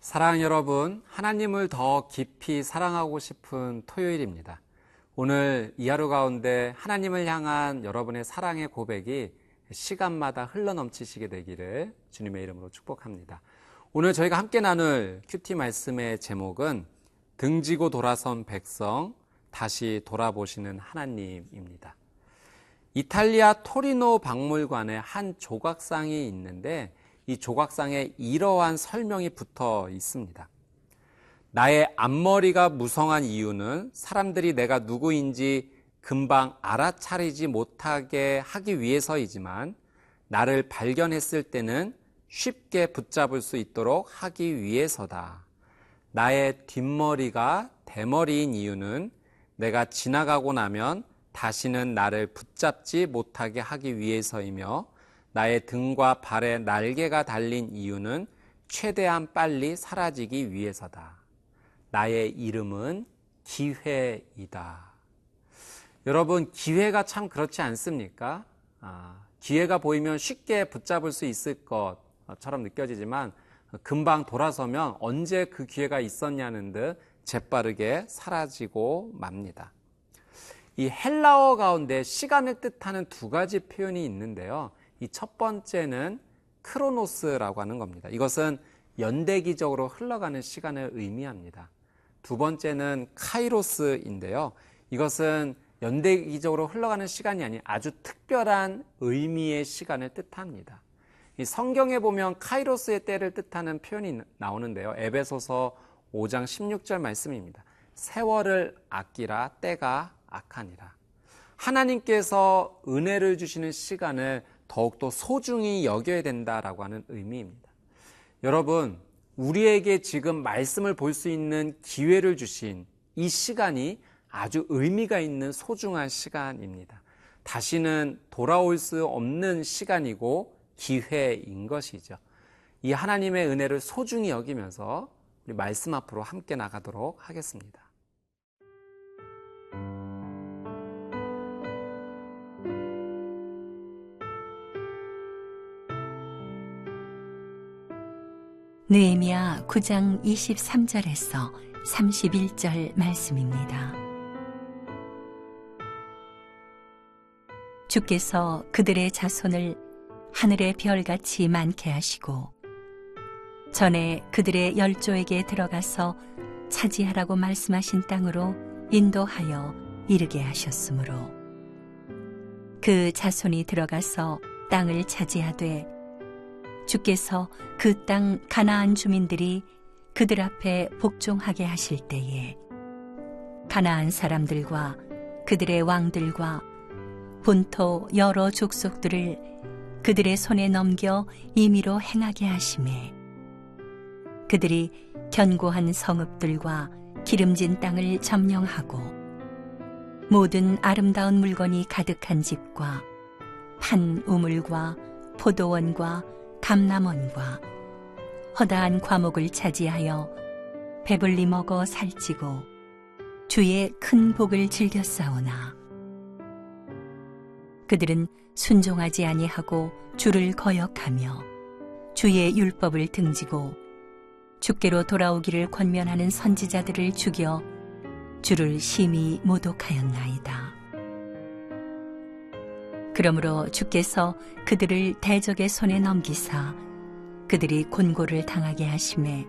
사랑하는 여러분, 하나님을 더 깊이 사랑하고 싶은 토요일입니다. 오늘 이 하루 가운데 하나님을 향한 여러분의 사랑의 고백이 시간마다 흘러넘치시게 되기를 주님의 이름으로 축복합니다. 오늘 저희가 함께 나눌 큐티 말씀의 제목은 등지고 돌아선 백성, 다시 돌아보시는 하나님입니다. 이탈리아 토리노 박물관에 한 조각상이 있는데 이 조각상에 이러한 설명이 붙어 있습니다. 나의 앞머리가 무성한 이유는 사람들이 내가 누구인지 금방 알아차리지 못하게 하기 위해서이지만 나를 발견했을 때는 쉽게 붙잡을 수 있도록 하기 위해서다. 나의 뒷머리가 대머리인 이유는 내가 지나가고 나면 다시는 나를 붙잡지 못하게 하기 위해서이며 나의 등과 발에 날개가 달린 이유는 최대한 빨리 사라지기 위해서다. 나의 이름은 기회이다. 여러분, 기회가 참 그렇지 않습니까? 기회가 보이면 쉽게 붙잡을 수 있을 것처럼 느껴지지만 금방 돌아서면 언제 그 기회가 있었냐는 듯 재빠르게 사라지고 맙니다. 이 헬라어 가운데 시간을 뜻하는 두 가지 표현이 있는데요. 이 첫 번째는 크로노스라고 하는 겁니다. 이것은 연대기적으로 흘러가는 시간을 의미합니다. 두 번째는 카이로스인데요. 이것은 연대기적으로 흘러가는 시간이 아닌 아주 특별한 의미의 시간을 뜻합니다. 이 성경에 보면 카이로스의 때를 뜻하는 표현이 나오는데요. 에베소서 5장 16절 말씀입니다. 세월을 아끼라 때가 악하니라. 하나님께서 은혜를 주시는 시간을 더욱더 소중히 여겨야 된다라고 하는 의미입니다. 여러분, 우리에게 지금 말씀을 볼 수 있는 기회를 주신 이 시간이 아주 의미가 있는 소중한 시간입니다. 다시는 돌아올 수 없는 시간이고 기회인 것이죠. 이 하나님의 은혜를 소중히 여기면서 우리 말씀 앞으로 함께 나가도록 하겠습니다. 느헤미야 9장 23절에서 31절 말씀입니다. 주께서 그들의 자손을 하늘의 별같이 많게 하시고 전에 그들의 열조에게 들어가서 차지하라고 말씀하신 땅으로 인도하여 이르게 하셨으므로 그 자손이 들어가서 땅을 차지하되 주께서 그 땅 가나안 주민들이 그들 앞에 복종하게 하실 때에 가나안 사람들과 그들의 왕들과 본토 여러 족속들을 그들의 손에 넘겨 임의로 행하게 하시매 그들이 견고한 성읍들과 기름진 땅을 점령하고 모든 아름다운 물건이 가득한 집과 판 우물과 포도원과 감람원과 허다한 과목을 차지하여 배불리 먹어 살찌고 주의 큰 복을 즐겼사오나 그들은 순종하지 아니하고 주를 거역하며 주의 율법을 등지고 주께로 돌아오기를 권면하는 선지자들을 죽여 주를 심히 모독하였나이다. 그러므로 주께서 그들을 대적의 손에 넘기사 그들이 곤고를 당하게 하시매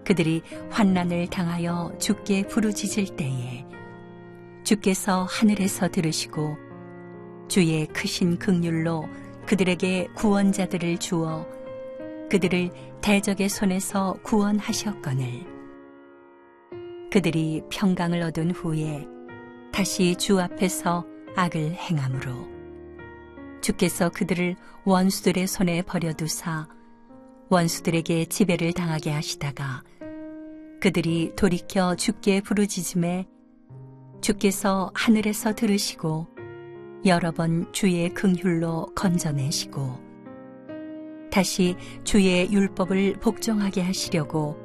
그들이 환난을 당하여 주께 부르짖을 때에 주께서 하늘에서 들으시고 주의 크신 긍휼로 그들에게 구원자들을 주어 그들을 대적의 손에서 구원하셨거늘 그들이 평강을 얻은 후에 다시 주 앞에서 악을 행함으로 주께서 그들을 원수들의 손에 버려두사 원수들에게 지배를 당하게 하시다가 그들이 돌이켜 주께 부르짖음에 주께서 하늘에서 들으시고 여러 번 주의 긍휼로 건져내시고 다시 주의 율법을 복종하게 하시려고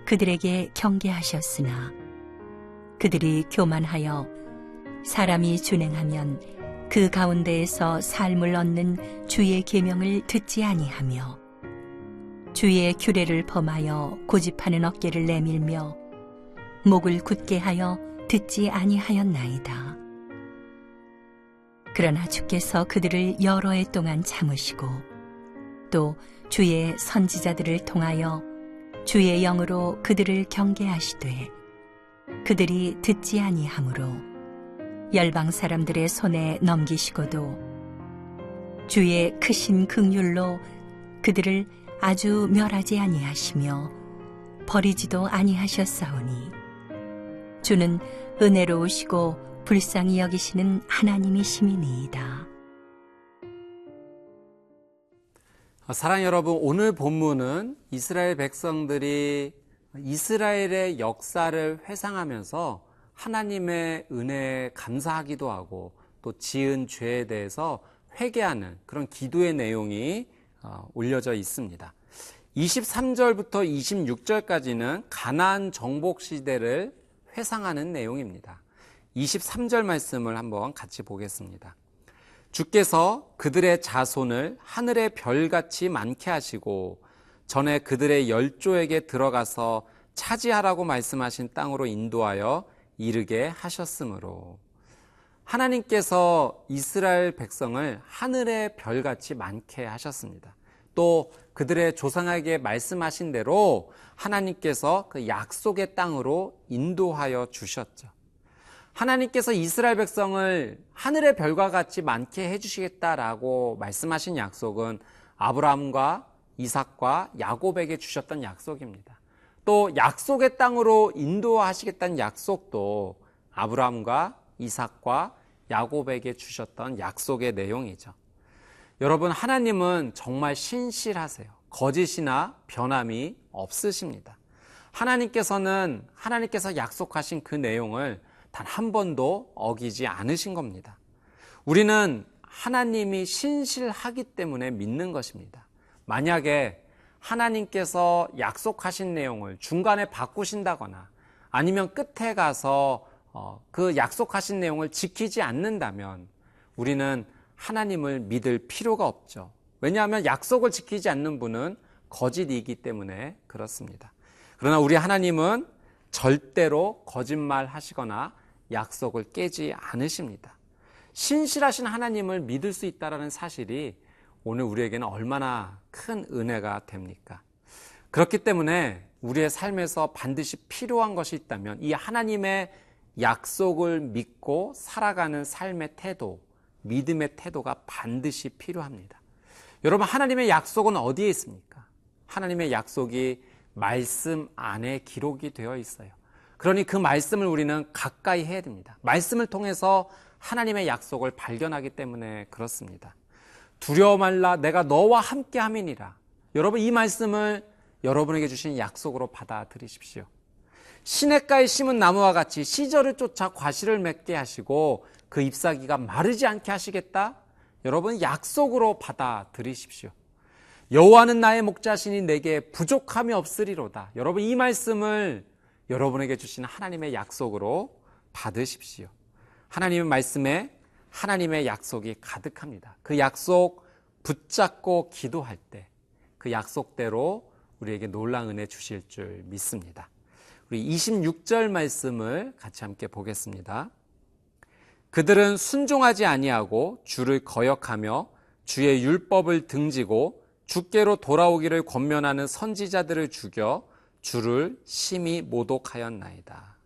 그들에게 경계하셨으나 그들이 교만하여 사람이 준행하면 그 가운데에서 삶을 얻는 주의 계명을 듣지 아니하며 주의 규례를 범하여 고집하는 어깨를 내밀며 목을 굳게 하여 듣지 아니하였나이다. 그러나 주께서 그들을 여러 해 동안 참으시고 또 주의 선지자들을 통하여 주의 영으로 그들을 경계하시되 그들이 듣지 아니하므로 열방 사람들의 손에 넘기시고도 주의 크신 긍휼로 그들을 아주 멸하지 아니하시며 버리지도 아니하셨사오니 주는 은혜로우시고 불쌍히 여기시는 하나님이심이니이다. 사랑 여러분, 오늘 본문은 이스라엘 백성들이 이스라엘의 역사를 회상하면서 하나님의 은혜에 감사하기도 하고 또 지은 죄에 대해서 회개하는 그런 기도의 내용이 올려져 있습니다. 23절부터 26절까지는 가나안 정복 시대를 회상하는 내용입니다. 23절 말씀을 한번 같이 보겠습니다. 주께서 그들의 자손을 하늘의 별같이 많게 하시고 전에 그들의 열조에게 들어가서 차지하라고 말씀하신 땅으로 인도하여 이르게 하셨으므로 하나님께서 이스라엘 백성을 하늘의 별같이 많게 하셨습니다. 또 그들의 조상에게 말씀하신 대로 하나님께서 그 약속의 땅으로 인도하여 주셨죠. 하나님께서 이스라엘 백성을 하늘의 별과 같이 많게 해주시겠다라고 말씀하신 약속은 아브라함과 이삭과 야곱에게 주셨던 약속입니다. 또 약속의 땅으로 인도하시겠다는 약속도 아브라함과 이삭과 야곱에게 주셨던 약속의 내용이죠. 여러분, 하나님은 정말 신실하세요. 거짓이나 변함이 없으십니다. 하나님께서 약속하신 그 내용을 단 한 번도 어기지 않으신 겁니다. 우리는 하나님이 신실하기 때문에 믿는 것입니다. 만약에 하나님께서 약속하신 내용을 중간에 바꾸신다거나 아니면 끝에 가서 그 약속하신 내용을 지키지 않는다면 우리는 하나님을 믿을 필요가 없죠. 왜냐하면 약속을 지키지 않는 분은 거짓이기 때문에 그렇습니다. 그러나 우리 하나님은 절대로 거짓말하시거나 약속을 깨지 않으십니다. 신실하신 하나님을 믿을 수 있다는 사실이 오늘 우리에게는 얼마나 큰 은혜가 됩니까? 그렇기 때문에 우리의 삶에서 반드시 필요한 것이 있다면 이 하나님의 약속을 믿고 살아가는 삶의 태도, 믿음의 태도가 반드시 필요합니다. 여러분, 하나님의 약속은 어디에 있습니까? 하나님의 약속이 말씀 안에 기록이 되어 있어요. 그러니 그 말씀을 우리는 가까이 해야 됩니다. 말씀을 통해서 하나님의 약속을 발견하기 때문에 그렇습니다. 두려워 말라, 내가 너와 함께 함이니라. 여러분, 이 말씀을 여러분에게 주신 약속으로 받아들이십시오. 시냇가에 심은 나무와 같이 시절을 쫓아 과실을 맺게 하시고 그 잎사귀가 마르지 않게 하시겠다. 여러분, 약속으로 받아들이십시오. 여호와는 나의 목자시니 내게 부족함이 없으리로다. 여러분, 이 말씀을 여러분에게 주신 하나님의 약속으로 받으십시오. 하나님의 말씀에 하나님의 약속이 가득합니다. 그 약속 붙잡고 기도할 때 그 약속대로 우리에게 놀라운 은혜 주실 줄 믿습니다. 우리 26절 말씀을 같이 함께 보겠습니다. 그들은 순종하지 아니하고 주를 거역하며 주의 율법을 등지고 주께로 돌아오기를 권면하는 선지자들을 죽여 주를 심히 모독하였나이다.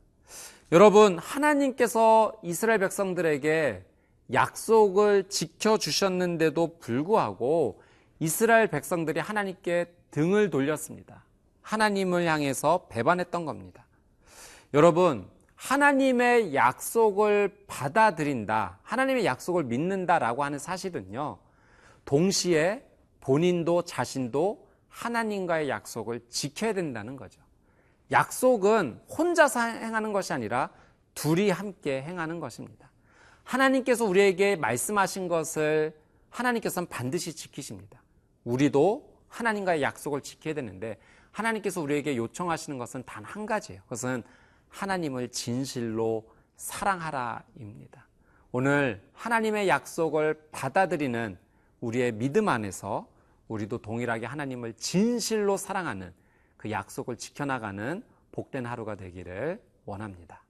여러분, 하나님께서 이스라엘 백성들에게 약속을 지켜주셨는데도 불구하고 이스라엘 백성들이 하나님께 등을 돌렸습니다. 하나님을 향해서 배반했던 겁니다. 여러분, 하나님의 약속을 받아들인다, 하나님의 약속을 믿는다라고 하는 사실은요, 동시에 본인도 자신도 하나님과의 약속을 지켜야 된다는 거죠. 약속은 혼자서 행하는 것이 아니라 둘이 함께 행하는 것입니다. 하나님께서 우리에게 말씀하신 것을 하나님께서는 반드시 지키십니다. 우리도 하나님과의 약속을 지켜야 되는데 하나님께서 우리에게 요청하시는 것은 단 한 가지예요. 그것은 하나님을 진실로 사랑하라입니다. 오늘 하나님의 약속을 받아들이는 우리의 믿음 안에서 우리도 동일하게 하나님을 진실로 사랑하는 그 약속을 지켜나가는 복된 하루가 되기를 원합니다.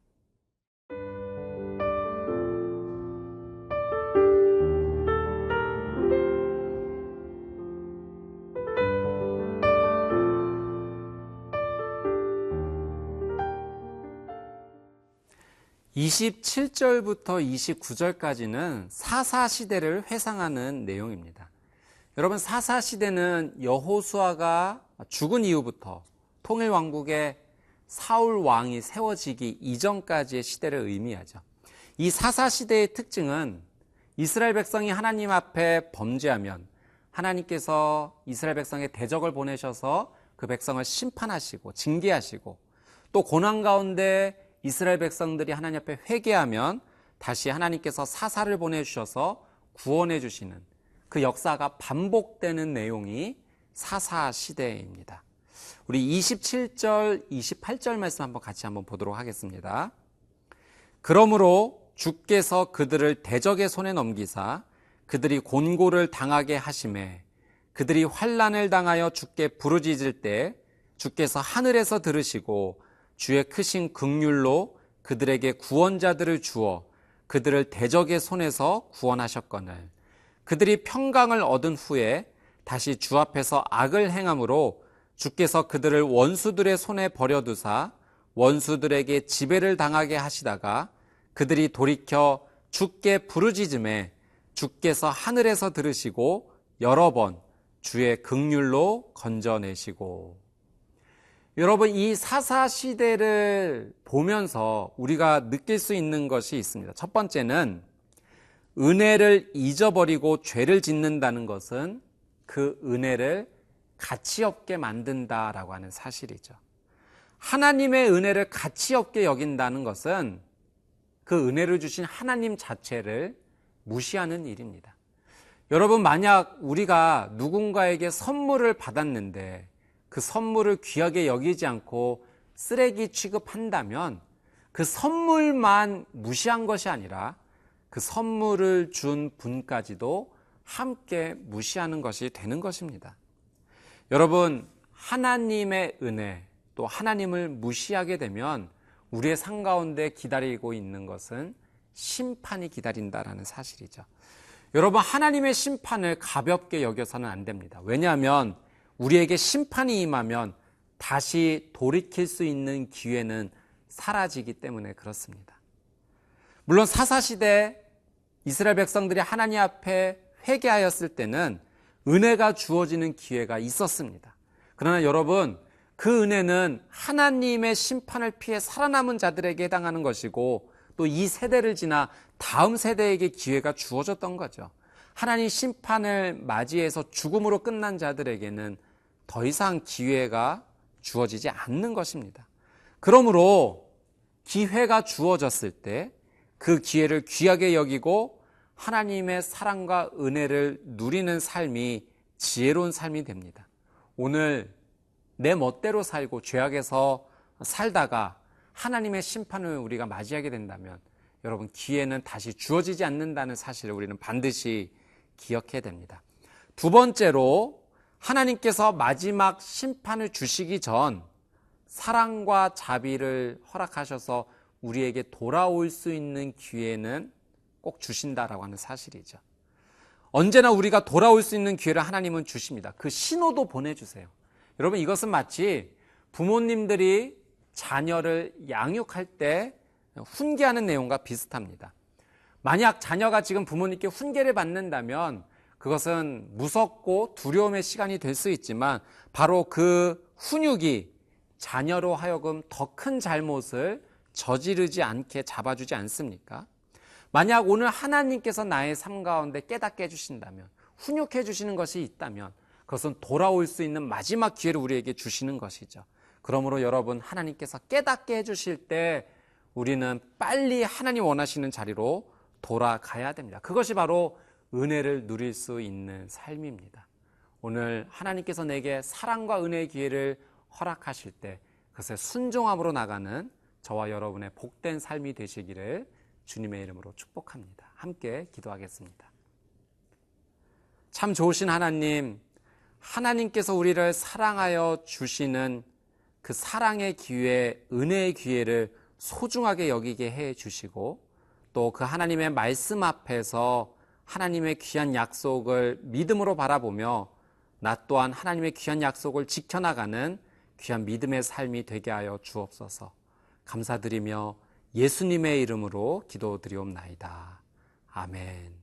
(27절부터) (29절까지는) 사사시대를 회상하는 내용입니다. 여러분, 사사시대는 여호수아가 죽은 이후부터 통일왕국의 사울 왕이 세워지기 이전까지의 시대를 의미하죠. 이 사사시대의 특징은 이스라엘 백성이 하나님 앞에 범죄하면 하나님께서 이스라엘 백성의 대적을 보내셔서 그 백성을 심판하시고 징계하시고, 또 고난 가운데 이스라엘 백성들이 하나님 앞에 회개하면 다시 하나님께서 사사를 보내주셔서 구원해 주시는 그 역사가 반복되는 내용이 사사시대입니다. 우리 27절, 28절 말씀 한번 보도록 하겠습니다. 그러므로 주께서 그들을 대적의 손에 넘기사 그들이 곤고를 당하게 하심에 그들이 환난을 당하여 주께 부르짖을 때 주께서 하늘에서 들으시고 주의 크신 긍휼로 그들에게 구원자들을 주어 그들을 대적의 손에서 구원하셨거늘 그들이 평강을 얻은 후에 다시 주 앞에서 악을 행함으로 주께서 그들을 원수들의 손에 버려두사 원수들에게 지배를 당하게 하시다가 그들이 돌이켜 주께 부르짖음에 주께서 하늘에서 들으시고 여러 번 주의 긍휼로 건져내시고. 여러분, 이 사사시대를 보면서 우리가 느낄 수 있는 것이 있습니다. 첫 번째는 은혜를 잊어버리고 죄를 짓는다는 것은 그 은혜를 가치 없게 만든다라고 하는 사실이죠. 하나님의 은혜를 가치 없게 여긴다는 것은 그 은혜를 주신 하나님 자체를 무시하는 일입니다. 여러분, 만약 우리가 누군가에게 선물을 받았는데 그 선물을 귀하게 여기지 않고 쓰레기 취급한다면 그 선물만 무시한 것이 아니라 그 선물을 준 분까지도 함께 무시하는 것이 되는 것입니다. 여러분, 하나님의 은혜, 또 하나님을 무시하게 되면 우리의 삶 가운데 기다리고 있는 것은 심판이 기다린다라는 사실이죠. 여러분, 하나님의 심판을 가볍게 여겨서는 안 됩니다. 왜냐하면 우리에게 심판이 임하면 다시 돌이킬 수 있는 기회는 사라지기 때문에 그렇습니다. 물론 사사시대 이스라엘 백성들이 하나님 앞에 회개하였을 때는 은혜가 주어지는 기회가 있었습니다. 그러나 여러분, 그 은혜는 하나님의 심판을 피해 살아남은 자들에게 해당하는 것이고 또 이 세대를 지나 다음 세대에게 기회가 주어졌던 거죠. 하나님 심판을 맞이해서 죽음으로 끝난 자들에게는 더 이상 기회가 주어지지 않는 것입니다. 그러므로 기회가 주어졌을 때 그 기회를 귀하게 여기고 하나님의 사랑과 은혜를 누리는 삶이 지혜로운 삶이 됩니다. 오늘 내 멋대로 살고 죄악에서 살다가 하나님의 심판을 우리가 맞이하게 된다면 여러분, 기회는 다시 주어지지 않는다는 사실을 우리는 반드시 기억해야 됩니다. 두 번째로, 하나님께서 마지막 심판을 주시기 전 사랑과 자비를 허락하셔서 우리에게 돌아올 수 있는 기회는 꼭 주신다라고 하는 사실이죠. 언제나 우리가 돌아올 수 있는 기회를 하나님은 주십니다. 그 신호도 보내주세요. 여러분, 이것은 마치 부모님들이 자녀를 양육할 때 훈계하는 내용과 비슷합니다. 만약 자녀가 지금 부모님께 훈계를 받는다면 그것은 무섭고 두려움의 시간이 될 수 있지만 바로 그 훈육이 자녀로 하여금 더 큰 잘못을 저지르지 않게 잡아주지 않습니까? 만약 오늘 하나님께서 나의 삶 가운데 깨닫게 해주신다면, 훈육해 주시는 것이 있다면 그것은 돌아올 수 있는 마지막 기회를 우리에게 주시는 것이죠. 그러므로 여러분, 하나님께서 깨닫게 해주실 때 우리는 빨리 하나님 원하시는 자리로 돌아가야 됩니다. 그것이 바로 은혜를 누릴 수 있는 삶입니다. 오늘 하나님께서 내게 사랑과 은혜의 기회를 허락하실 때 그것에 순종함으로 나가는 저와 여러분의 복된 삶이 되시기를 주님의 이름으로 축복합니다. 함께 기도하겠습니다. 참 좋으신 하나님, 하나님께서 우리를 사랑하여 주시는 그 사랑의 기회, 은혜의 기회를 소중하게 여기게 해 주시고, 또 그 하나님의 말씀 앞에서 하나님의 귀한 약속을 믿음으로 바라보며 나 또한 하나님의 귀한 약속을 지켜나가는 귀한 믿음의 삶이 되게 하여 주옵소서. 감사드리며 예수님의 이름으로 기도드리옵나이다. 아멘.